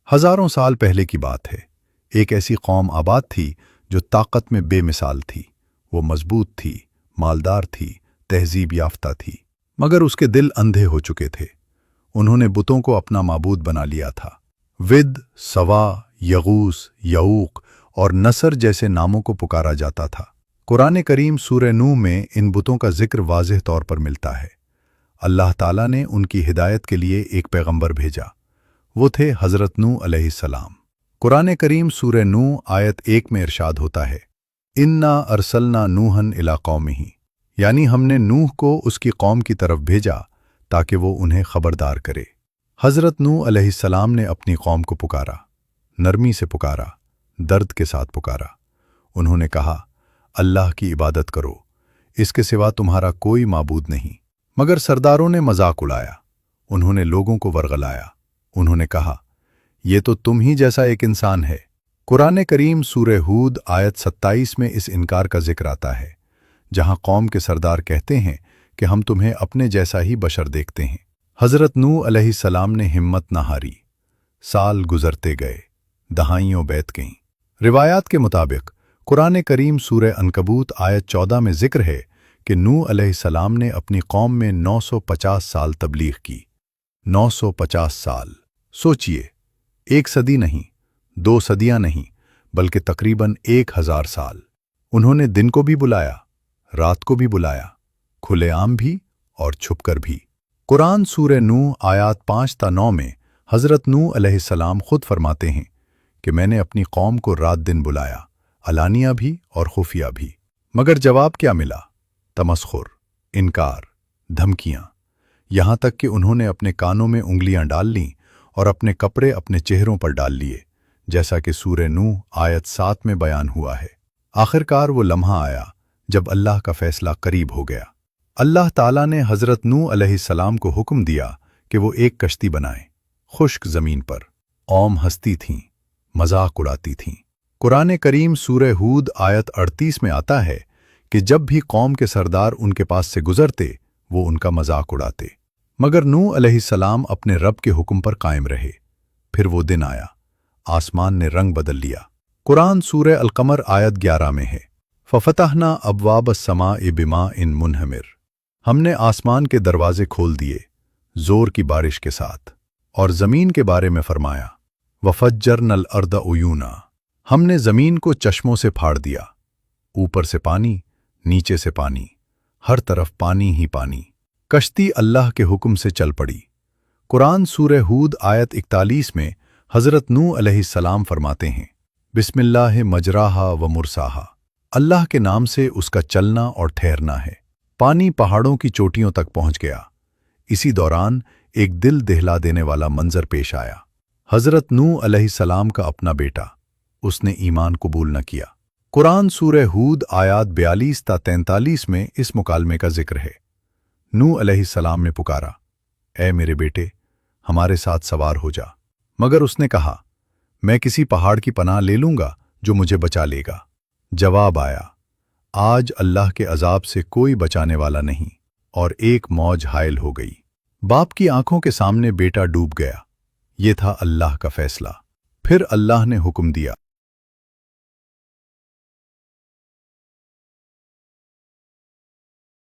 ہزاروں سال پہلے کی بات ہے۔ ایک ایسی قوم آباد تھی جو طاقت میں بے مثال تھی۔ وہ مضبوط تھی، مالدار تھی، تہذیب یافتہ تھی، مگر اس کے دل اندھے ہو چکے تھے۔ انہوں نے بتوں کو اپنا معبود بنا لیا تھا۔ ود، سوا، یغوث، یعوق اور نصر جیسے ناموں کو پکارا جاتا تھا۔ قرآن کریم سورہ نوح میں ان بتوں کا ذکر واضح طور پر ملتا ہے۔ اللہ تعالیٰ نے ان کی ہدایت کے لیے ایک پیغمبر بھیجا۔ وہ تھے حضرت نوح علیہ السلام۔ قرآن کریم سورہ نوح آیت 1 میں ارشاد ہوتا ہے، اِنَّا أَرْسَلْنَا نُوحًا إِلَىٰ قَوْمِهِ، یعنی ہم نے نوح کو اس کی قوم کی طرف بھیجا تاکہ وہ انہیں خبردار کرے۔ حضرت نوح علیہ السلام نے اپنی قوم کو پکارا، نرمی سے پکارا، درد کے ساتھ پکارا۔ انہوں نے کہا، اللہ کی عبادت کرو، اس کے سوا تمہارا کوئی معبود نہیں۔ مگر سرداروں نے مذاق اڑایا، انہوں نے لوگوں کو ورغلایا۔ انہوں نے کہا، یہ تو تم ہی جیسا ایک انسان ہے۔ قرآن کریم سورہ ہود آیت 27 میں اس انکار کا ذکر آتا ہے، جہاں قوم کے سردار کہتے ہیں کہ ہم تمہیں اپنے جیسا ہی بشر دیکھتے ہیں۔ حضرت نوح علیہ السلام نے ہمت نہ ہاری۔ سال گزرتے گئے، دہائیوں بیت گئیں۔ روایات کے مطابق قرآن کریم سورہ عنکبوت آیت 14 میں ذکر ہے کہ نوح علیہ السلام نے اپنی قوم میں 950 سال تبلیغ کی۔ 950 سال! سوچئے، 1 صدی نہیں، 2 صدیاں نہیں، بلکہ تقریباً 1000 سال۔ انہوں نے دن کو بھی بلایا، رات کو بھی بلایا، کھلے عام بھی اور چھپ کر بھی۔ قرآن سورہ نوح آیات 5 تا 9 میں حضرت نوح علیہ السلام خود فرماتے ہیں کہ میں نے اپنی قوم کو رات دن بلایا، علانیہ بھی اور خفیہ بھی، مگر جواب کیا ملا؟ تمسخر، انکار، دھمکیاں، یہاں تک کہ انہوں نے اپنے کانوں میں انگلیاں ڈال لیں اور اپنے کپڑے اپنے چہروں پر ڈال لیے، جیسا کہ سورہ نوح آیت 7 میں بیان ہوا ہے۔ آخرکار وہ لمحہ آیا جب اللہ کا فیصلہ قریب ہو گیا۔ اللہ تعالیٰ نے حضرت نوح علیہ السلام کو حکم دیا کہ وہ ایک کشتی بنائیں، خشک زمین پر۔ قوم ہنستی تھیں، مذاق اڑاتی تھیں۔ قرآن کریم سورہ ہود آیت 38 میں آتا ہے کہ جب بھی قوم کے سردار ان کے پاس سے گزرتے وہ ان کا مذاق اڑاتے، مگر نوح علیہ السلام اپنے رب کے حکم پر قائم رہے۔ پھر وہ دن آیا، آسمان نے رنگ بدل لیا۔ قرآن سورہ القمر آیت 11 میں ہے، فَفَتَحْنَا أَبْوَابَ السَّمَاءِ بِمَاءٍ مُنْہَمِرٍ، ہم نے آسمان کے دروازے کھول دیے زور کی بارش کے ساتھ۔ اور زمین کے بارے میں فرمایا، وَفَجَّرْنَا الْأَرْضَ عُیُونًا، ہم نے زمین کو چشموں سے پھاڑ دیا، اوپر سے پانی، نیچے سے پانی، ہر طرف پانی ہی پانی۔ کشتی اللہ کے حکم سے چل پڑی۔ قرآن سورہ ہود آیت 41 میں حضرت نوح علیہ السلام فرماتے ہیں، بسم اللہ مجراہا و مرساہا، اللہ کے نام سے اس کا چلنا اور ٹھہرنا ہے۔ پانی پہاڑوں کی چوٹیوں تک پہنچ گیا۔ اسی دوران ایک دل دہلا دینے والا منظر پیش آیا۔ حضرت نوح علیہ السلام کا اپنا بیٹا، اس نے ایمان قبول نہ کیا۔ قرآن سورہ ہود آیات 42 تا 43 میں اس مکالمے کا ذکر ہے۔ نوح علیہ السلام نے پکارا، اے میرے بیٹے، ہمارے ساتھ سوار ہو جا، مگر اس نے کہا، میں کسی پہاڑ کی پناہ لے لوں گا جو مجھے بچا لے گا۔ جواب آیا، آج اللہ کے عذاب سے کوئی بچانے والا نہیں، اور ایک موج حائل ہو گئی۔ باپ کی آنکھوں کے سامنے بیٹا ڈوب گیا۔ یہ تھا اللہ کا فیصلہ۔ پھر اللہ نے حکم دیا،